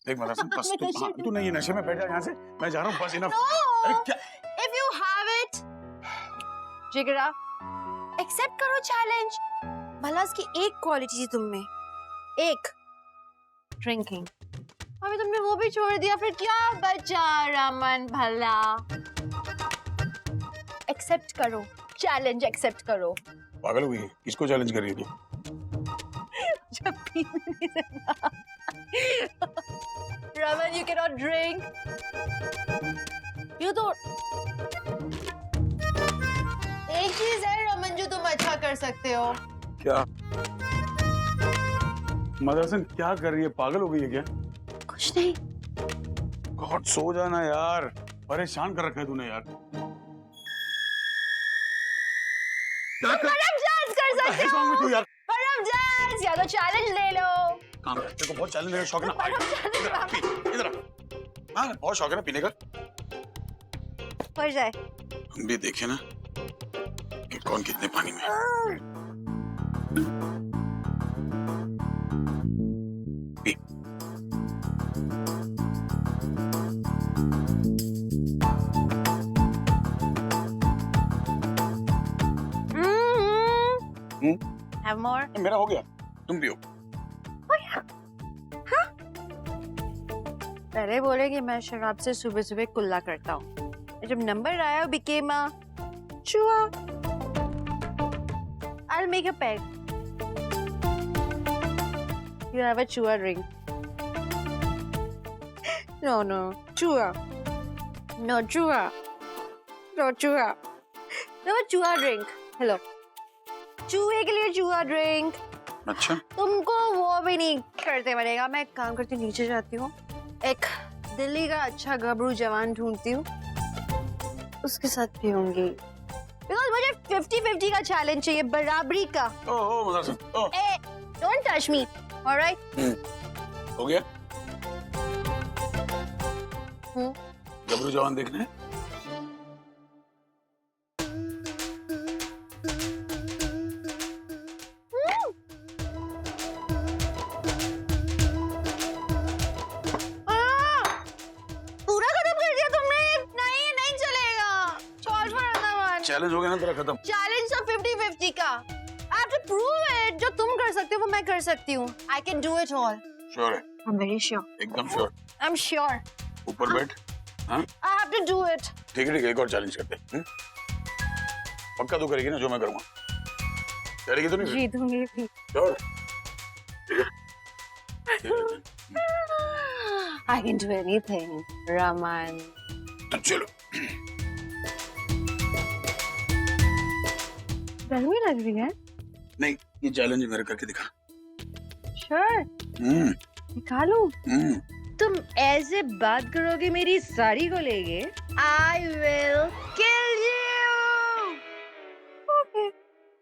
देख मदरसन बस तू नहीं नशे में बैठ जा यहाँ से, मैं जा रहा हूँ बस इनफ। अरे क्या If you have it, जिगरा, एक्सेप्ट करो चैलेंज। भला इसकी एक क्वालिटी थी तुम में, एक ड्रिंकिंग, अभी तुमने वो भी छोड़ दिया, फिर क्या बचा रमन भला? एक्सेप्ट करो चैलेंज, एक्सेप्ट करो। पागल हुई है? किसको चैलेंज कर रही है तू? जब पी नहीं सकता। Raman you cannot drink, you तो एक चीज है रमन जो तुम अच्छा कर सकते हो। क्या मदरसन क्या कर रही है? पागल हो गई है क्या? कुछ नहीं। गॉड सो जाना यार, परेशान कर रखा है तूने यार। क्या कर डांस कर सकते हो तू यार? परम डांस, या तो चैलेंज ले लो। काम कर, तेरे को बहुत चैलेंज का शौक है ना? इधर आ, पी, इधर आ। हाँ बहुत शौक है ना पीने का? पड़ जाए। हम भी देखे ना कि कौन कितने पानी में है। पी। Have more? मेरा हो गया, तुम पियो। पहले बोले कि मैं शराब से सुबह सुबह कुल्ला करता हूँ, जब नंबर आया became a चूहा। I'll make a peg. You have a chua drink. No, chua. No, chua. No, chua. No, chua drink. Hello. चूहे के लिए चूहा ड्रिंक। अच्छा तुमको वो भी नहीं करते बनेगा। मैं एक काम करती हूँ, नीचे जाती हूँ, एक दिल्ली का अच्छा गबरू जवान ढूंढती हूँ, उसके साथ पीऊंगी। बिकॉज मुझे 50-50 का चैलेंज चाहिए, बराबरी का। ओह मदरसन, ओह ए, डोंट टच मी, ऑलराइट? हो गया? गबरू जवान देखना है? चैलेंज हो गया ना तेरा खत्म। चैलेंज तो 50-50 का। I have to prove it। जो तुम कर सकते हो वो मैं कर सकती हूँ। I can do it all। Sure है? I'm very sure। एकदम श्योर? I'm sure। ऊपर बैठ। हाँ? I have to do it। ठीक है एक और चैलेंज करते हैं। पक्का तू करेगी ना जो मैं करूँगा? करेगी तो नहीं? जीतूंगी भी। श्योर? ठीक है। I can do anything, Raman। तो चलो। गर्मी लग रही है? नहीं, ये चैलेंज मेरा करके दिखा। Sure। निकालूं? तुम ऐसे बात करोगे मेरी साड़ी को लेके? I will kill you। Okay।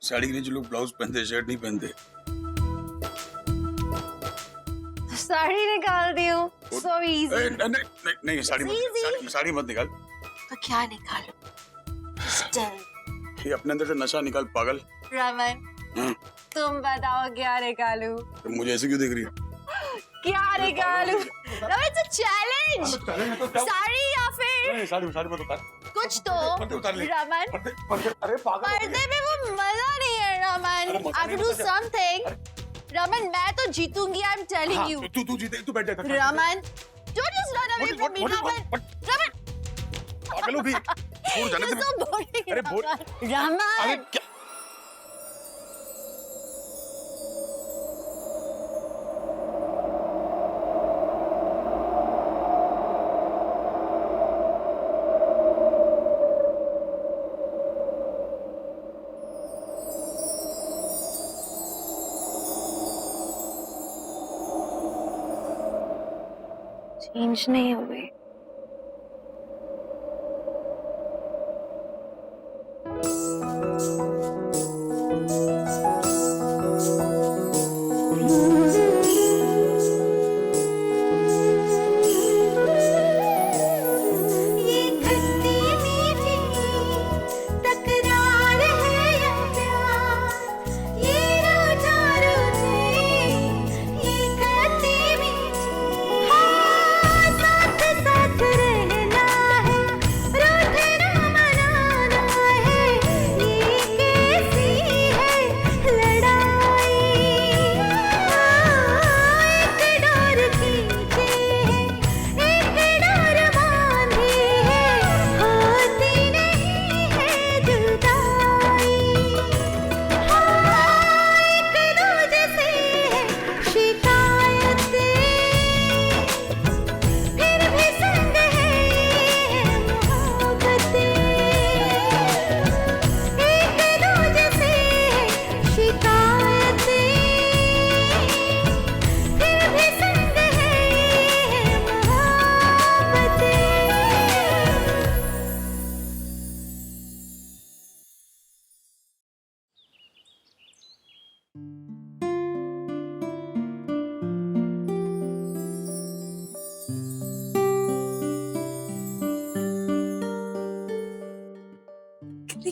Sari के लिए जो लोग ब्लाउज पहनते शर्ट नहीं पहनते। साड़ी निकाल दी हूँ। So easy। नहीं साड़ी मत निकाल। तो क्या निकालूं? Still। ये अपने अंदर से नशा निकाल पागल। रमन, तुम बताओ क्या निकालूं? तो मुझे ऐसे क्यों देख रही है? क्या निकालूं? Raman, it's a challenge। Sari या फिर साड़ी मत उतार। कुछ तो। रमन, अरे पागल। पर्दे में वो मजा नहीं है Raman. I have to do something। Raman, मैं तो जीतूंगी। I'm telling you। तू जीते, तू बैठ जा। Raman, don't just run away from me, Raman. Raman, पागल हो गई। छोड़ जाने दे। you're so boring, अरे बोल। रमन। अरे क्या? चेंज नहीं हुए।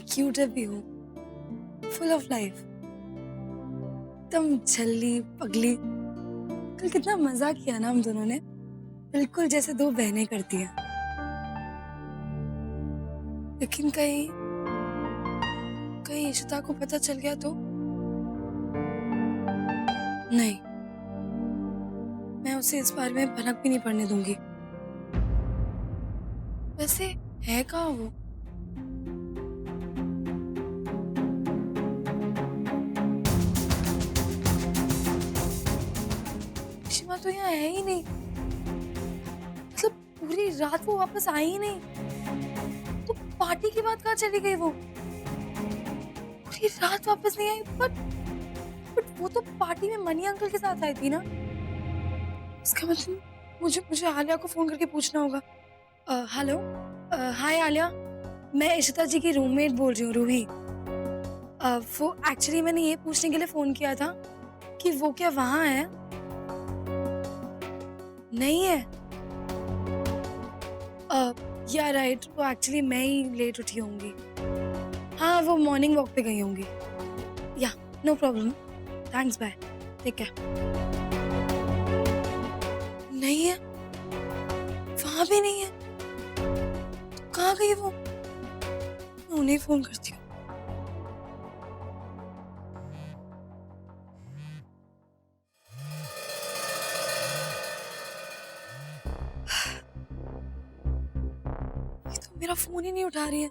क्यूट भी हो, फुल ऑफ लाइफ, एकदम छल्ली पगली। कल कितना मजा किया ना हम दोनों ने, बिल्कुल जैसे दो बहनें करती हैं। लेकिन कहीं इशिता को पता चल गया तो नहीं, मैं उसे इस बारे में भनक भी नहीं पड़ने दूंगी। वैसे है कहाँ वो? शिमा तो यहाँ है ही नहीं, मतलब पूरी रात वो वापस आई ही नहीं। तो पार्टी के बाद कहाँ चली गई वो? पूरी रात वापस नहीं आई, बट वो तो पार्टी में मनी अंकल के साथ आई थी ना। इसका मतलब मुझे आलिया को फोन करके पूछना होगा। हेलो, हाय आलिया, मैं इशिता जी की रूममेट बोल रही हूँ, रूही। वो एक्चुअली मैंने ये पूछने के लिए फोन किया था कि वो क्या वहाँ है? नहीं है? या राइट, वो एक्चुअली मैं ही लेट उठी होंगी। हाँ, वो मॉर्निंग वॉक पे गई होंगी। या no problem, thanks, bye, take care. नहीं है, वहां भी नहीं है, तो कहाँ गई वो? मैं उन्हें फोन करती हूँ। ये तो मेरा फोन ही नहीं उठा रही है,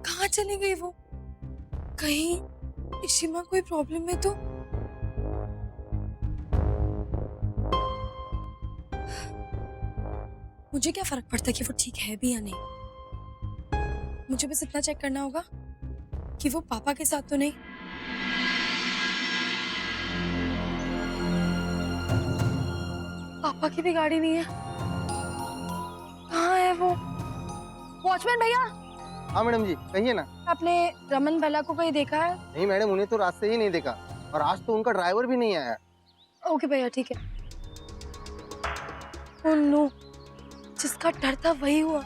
कहाँ चली गई वो? कहीं इशिमा कोई प्रॉब्लम है तो? मुझे क्या फर्क पड़ता है कि वो ठीक है भी या नहीं? मुझे बस इतना चेक करना होगा कि वो पापा के साथ तो नहीं। पापा की भी गाड़ी नहीं है, कहाँ है वो? वॉचमैन भैया। हाँ मैडम जी, कहिए ना। आपने रमन भल्ला को कहीं देखा है? नहीं मैडम, उन्हें तो रात से ही नहीं देखा, और आज तो उनका ड्राइवर भी नहीं आया। ओके भैया, ठीक है। ओह नो, जिसका डर था वही हुआ।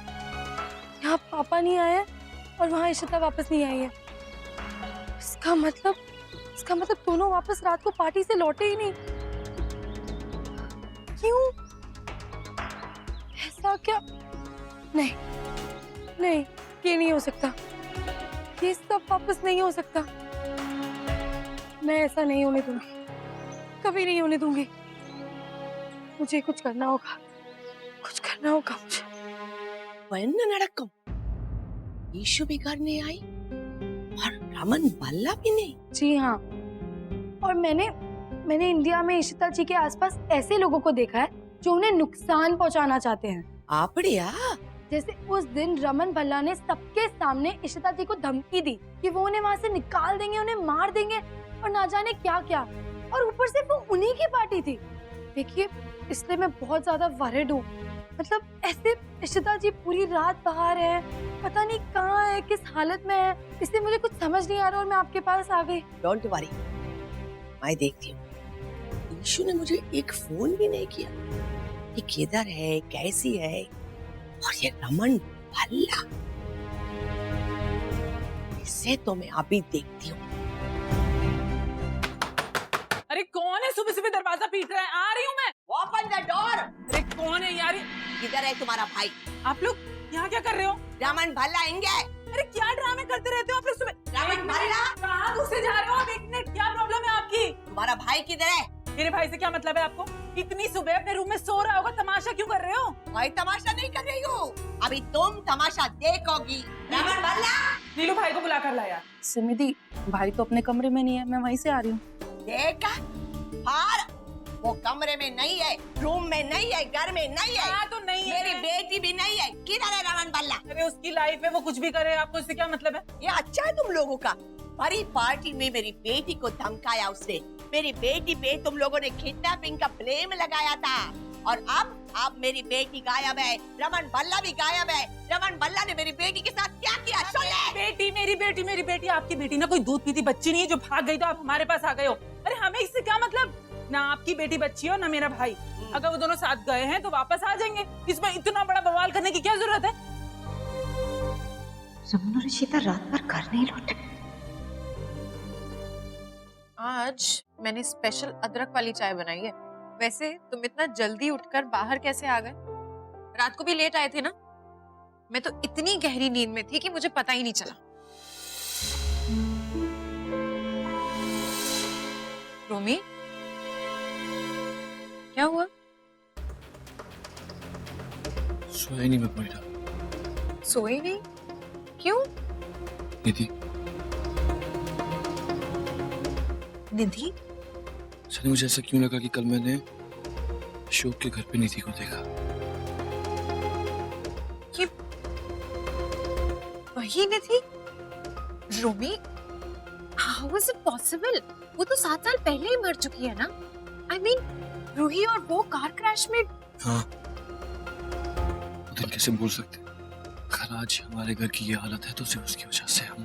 यहाँ पापा नहीं आए और वहाँ इशिता वापस नहीं आई है। इसका मतलब दोनों वापस रात को पार्टी से लौटे ही नहीं। क्यों? ऐसा क्या? नहीं, ये नहीं हो सकता, ये सब वापस नहीं हो सकता। मैं ऐसा नहीं होने दूंगी, कभी नहीं होने दूंगी। मुझे कुछ करना होगा मुझे। என்ன நடக்கும்? ईशु भी घर नहीं आई और रमन भल्ला भी नहीं। जी हाँ, और मैंने इंडिया में इशिता जी के आसपास ऐसे लोगों को देखा है जो उन्हें नुकसान पहुंचाना चाहते हैं। आपड़िया? जैसे उस दिन रमन भल्ला ने सबके सामने इशिता जी को धमकी दी कि वो उन्हें वहाँ से निकाल देंगे, उन्हें मार देंगे और ना जाने क्या क्या। और ऊपर से वो उन्हीं की पार्टी थी। देखिए, इसलिए मैं बहुत ज्यादा वरिड हूँ। मतलब ऐसे इशिता जी पूरी रात बाहर है, पता नहीं कहाँ है, किस हालत में है, इसलिए मुझे कुछ समझ नहीं आ रहा और मैं आपके पास आ गई। डोंट वरी, मैं देखती हूँ। ईशु ने मुझे एक फोन भी नहीं किया कि किधर है, कैसी है। और ये रमन भल्ला, इसे तो मैं अभी देखती हूँ। अरे कौन है सुबह सुबह दरवाजा पीट रहा है? आ रही हूँ मैं। Open the door. अरे कौन है यार? किधर है तुम्हारा भाई? आप लोग यहाँ क्या कर रहे हो? रमन भल्ला इंगे। अरे क्या ड्रामे करते रहते हो आप लोग सुबह? रमन भल्ला, कहाँ घुसे जा रहे हो आप? एक मिनट, क्या प्रॉब्लम है आपकी? तुम्हारा भाई किधर है? मेरे भाई से क्या मतलब है आपको? इतनी सुबह अपने रूम में सो रहा होगा, तमाशा क्यों कर रहे हो? भाई तमाशा नहीं कर रही हूँ, अभी तुम तमाशा देखोगी। रमन भल्ला, नीलू भाई को बुला कर लाया। सिमिदी, भाई तो अपने कमरे में नहीं है, मैं वहीं से आ रही हूँ। देखा? हार, वो कमरे में नहीं है, रूम में नहीं है, घर में नहीं है। हाँ तो नहीं है। मेरी बेटी भी नहीं है। किधर है रमन भल्ला? अरे उसकी लाइफ है, वो कुछ भी करे, आपको इससे क्या मतलब है? ये अच्छा है तुम लोगों का। बड़ी पार्टी में मेरी बेटी को धमकाया उसने। मेरी बेटी पे तुम लोगों ने किडनैपिंग का ब्लेम लगाया था, और अब मेरी बेटी गायब है, रमन भल्ला भी गायब है। रमन भल्ला ने मेरी बेटी के साथ क्या किया? सुन ले। मेरी बेटी आपकी बेटी ना कोई दूध पीती बच्ची नहीं है जो भाग गई तो आप हमारे पास आ गए हो। अरे हमें इससे क्या मतलब? ना आपकी बेटी बच्ची हो ना मेरा भाई। अगर वो दोनों साथ गए हैं तो वापस आ जाएंगे, इसमें इतना बड़ा बवाल करने की क्या जरूरत है? रमन और ऋषिता रात भर घर नहीं लौटे। आज मैंने स्पेशल अदरक वाली चाय बनाई है। वैसे तुम इतना जल्दी उठकर बाहर कैसे आ गए? रात को भी लेट आए थे ना? मैं तो इतनी गहरी नींद में थी कि मुझे पता ही नहीं चला। रोमी, क्या हुआ? सोया नहीं मैं पूरी रात। सोई नहीं? क्यों? निधि निधि? सनी, मुझे ऐसा क्यों लगा कि कल मैंने अशोक के घर पे निधि को देखा। ये वही निधि? रोमी, हाउ इज इट पॉसिबल? वो तो 7 साल पहले ही मर चुकी है ना? I mean, रूही और वो कार क्रैश में। हाँ, वो दिन कैसे भूल सकते। अगर आज हमारे घर की ये हालत है तो सिर्फ उसकी वजह से। हम,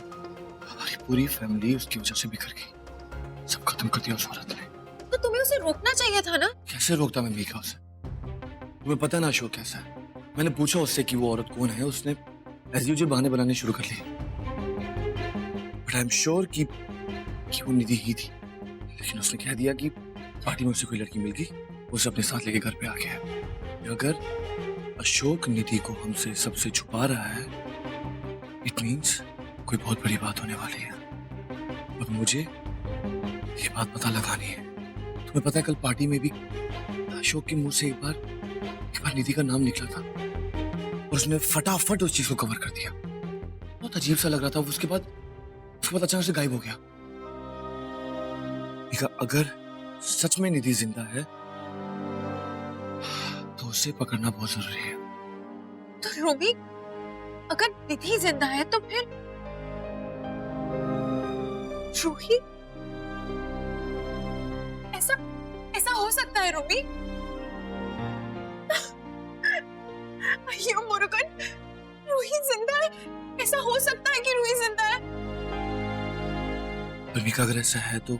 हमारी पूरी फैमिली उसकी वजह से बिखर गई। सब खत्म कर दिया उस औरत ने। तो तुम्हें उसे रोकना चाहिए था ना? कैसे रोकता मैं मीका उसे? तुम्हें पता ना अशोक कैसा है। मैंने पूछा उससे कि वो औरत कौन है, उसने एज यूजुअल बहाने बनाने शुरू कर लिए। बट आई एम श्योर कि वो निधि ही थी। लेकिन उसने कह दिया कि पार्टी में उसे कोई लड़की मिल गई, उसे अपने साथ लेके घर पे आ गया। अगर अशोक निधि को हमसे सबसे छुपा रहा है, इट मीन्स कोई बहुत बड़ी बात होने वाली है। अब मुझे ये बात पता लगानी है। तुम्हें पता है कल पार्टी में भी अशोक के मुंह से एक बार निधि का नाम निकला था और उसने फटाफट उस चीज को कवर कर दिया। बहुत अजीब सा लग रहा था। उसके बाद अचानक से गायब हो गया। अगर सच में निधि जिंदा है तो उसे पकड़ना बहुत जरूरी है। तो रोमी, अगर निधि जिंदा है तो फिर रूही? ऐसा हो सकता है रोमी? अय्यो मुरुगन, रूही जिंदा है? ऐसा हो सकता है कि रूही जिंदा है? मीका, अगर ऐसा है तो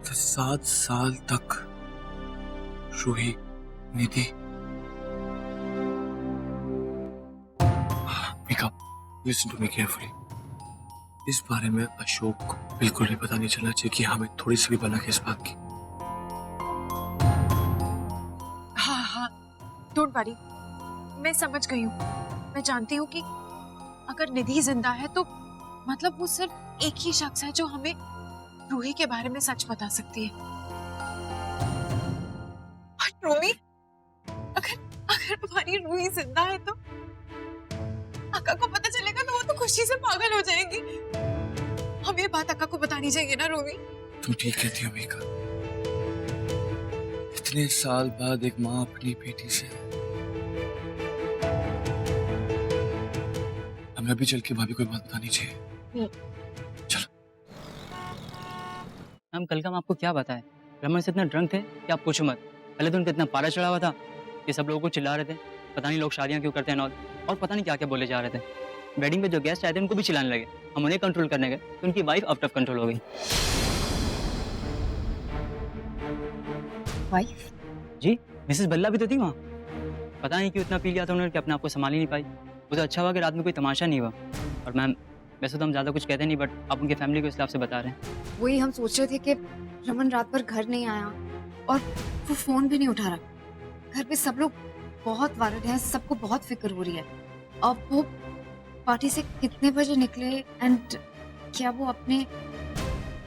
7 साल तक Ruhi, Nidhi. Mika, listen to me carefully. इस बारे में अशोक को बिल्कुल भी पता नहीं चलना चाहिए कि हमें थोड़ी सी भी भनक है इस बात की। हाँ, डोंट वरी, मैं समझ गई हूँ। मैं जानती हूँ कि अगर निधि जिंदा है तो मतलब वो सिर्फ एक ही शख्स है जो हमें रूही के बारे में सच बता सकती है। रोमी, अगर तुम्हारी रूही जिंदा है तो अक्का को पता चलेगा तो वो तो खुशी से पागल हो जाएगी। हमें ये बात अक्का को बतानी चाहिए ना रोमी? तुम ठीक कहती हो मीका। इतने साल बाद एक माँ अपनी बेटी से। हमें अभी चल के भाभी को बात बतानी चाहिए। चलो। मैम, कल का हम आपको क्या बताएं? रमन से इतना ड्रंक थे कि आप पूछो मत। पहले तो उनका इतना पारा चढ़ा हुआ था कि सब लोगों को चिल्ला रहे थे, पता नहीं लोग शादियां क्यों करते हैं और पता नहीं क्या क्या बोले जा रहे थे। वेडिंग पे जो गेस्ट आए थे उनको भी चिल्लाने लगे। हम उन्हें कंट्रोल करने गए तो उनकी वाइफ आउट ऑफ कंट्रोल हो गई। वाइफ? जी, मिसेस बल्ला भी तो थी वहाँ। पता नहीं क्यों इतना पी लिया था उन्होंने कि अपने आप को संभाल ही नहीं पाई। वो तो अच्छा हुआ कि रात में कोई तमाशा नहीं हुआ। और मैम, वैसे तो हम ज़्यादा कुछ कहते नहीं, बट आप उनके फैमिली को इस हिसाब से बता रहे हैं। वही हम सोच रहे थे कि रमन रात भर घर नहीं आया और वो फोन भी नहीं उठा रहा। घर पे सब लोग बहुत वारिड हैं, सबको बहुत फिक्र हो रही है। अब वो पार्टी से कितने बजे निकले एंड क्या वो अपने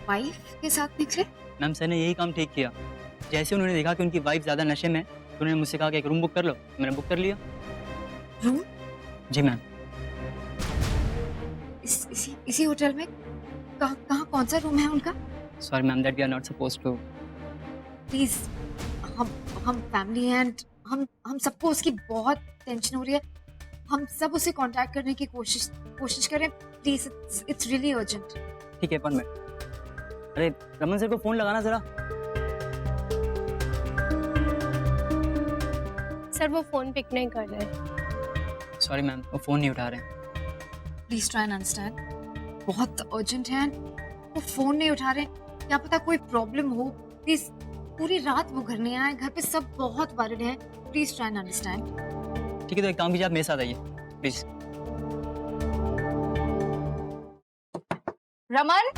वाइफ के साथ निकले? मैम, सर ने यही काम ठीक किया। जैसे उन्होंने देखा कि उनकी वाइफ ज़्यादा नशे में, तो उन्होंने मुझसे कहा कि एक रूम बुक कर लो। मैंने बुक कर लिया। रूम? जी मैम। इसी होटल में? कहाँ कौन सा रूम है उनका? Sorry ma'am, that we are not supposed to. Please, हम फैमिली हैं एंड हम सबको उसकी बहुत टेंशन हो रही है। हम सब उसे कांटेक्ट करने की कोशिश करें प्लीज। It's really urgent. ठीक है, 1 मिनट। अरे रमन सर को फोन लगाना जरा। सर वो फोन पिक नहीं कर रहे। सॉरी मैम, वो फोन नहीं उठा रहे हैं। प्लीज ट्राई एंड अंडरस्टैंड, बहुत अर्जेंट है। वो फोन नहीं उठा रहे, क्या पता कोई प्रॉब्लम हो। प्लीज, पूरी रात वो घर नहीं आए, घर पे सब बहुत वरिड हैं। Please try and understand. ठीक है, तो एक काम कीजिए, आप मेरे साथ आइए प्लीज। रमन,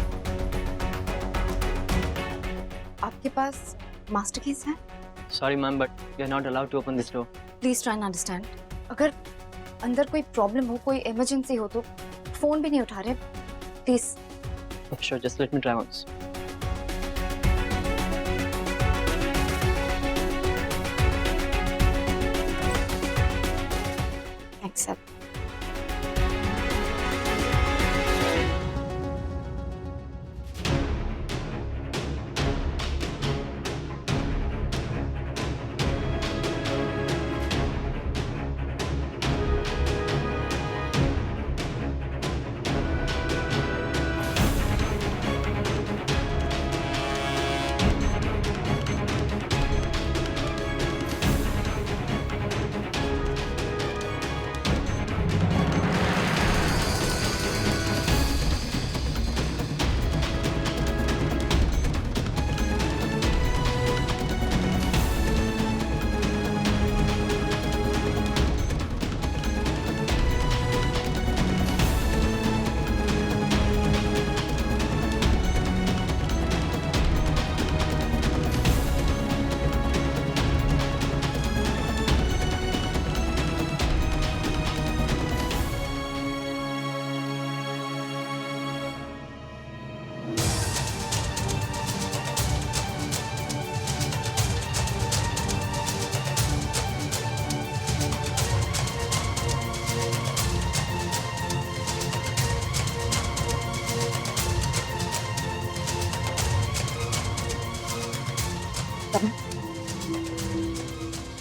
आपके पास मास्टर कीज है? Sorry ma'am but you are not allowed to open this door. Please try and understand. अगर अंदर कोई प्रॉब्लम हो, कोई इमरजेंसी हो तो फोन भी नहीं उठा रहे, please. Sure, just let me try once. Except.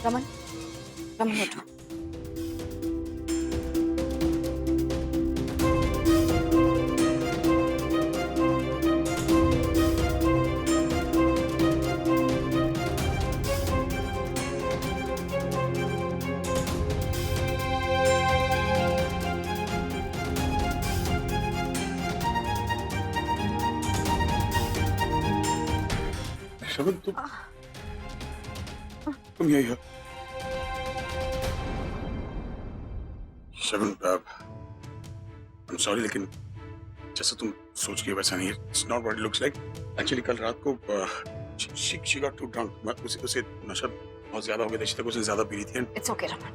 Raman, Raman उठो। शगुन, तुम यही हो? शगुन, I'm sorry, लेकिन जैसा तुम सोच के वैसा नहीं है। It's not what it looks like. Actually कल रात को she got too drunk. उसे नशा बहुत ज्यादा हो गया था, इसलिए उसने ज्यादा पी ली थी। It's okay, Raman.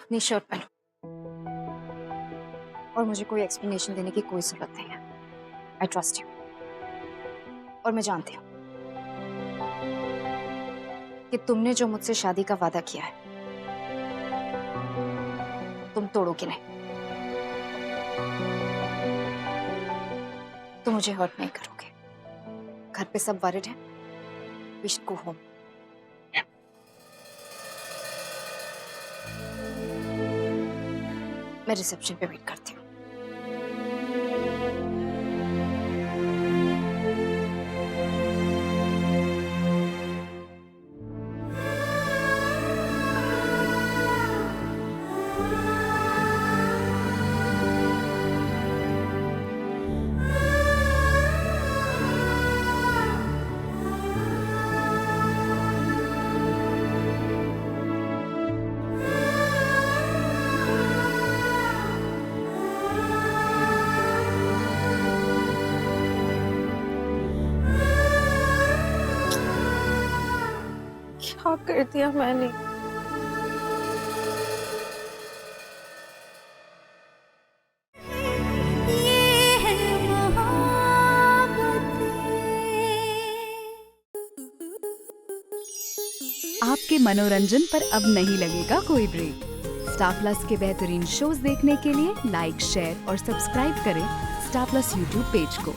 अपनी शर्ट पहनो और मुझे कोई एक्सप्लेनेशन देने की कोई जरूरत नहीं है। आई ट्रस्ट यू और मैं जानती हूँ कि तुमने जो मुझसे शादी का वादा किया है तुम तोड़ोगे नहीं। तुम मुझे हर्ट नहीं करोगे। घर पे सब वरिड हैं। We should go home. मैं रिसेप्शन पे वेट करती हूँ। क्या कर दिया मैंने? आपके मनोरंजन पर अब नहीं लगेगा कोई ब्रेक। स्टार प्लस के बेहतरीन शोज देखने के लिए लाइक, शेयर और सब्सक्राइब करें स्टार प्लस यूट्यूब पेज को।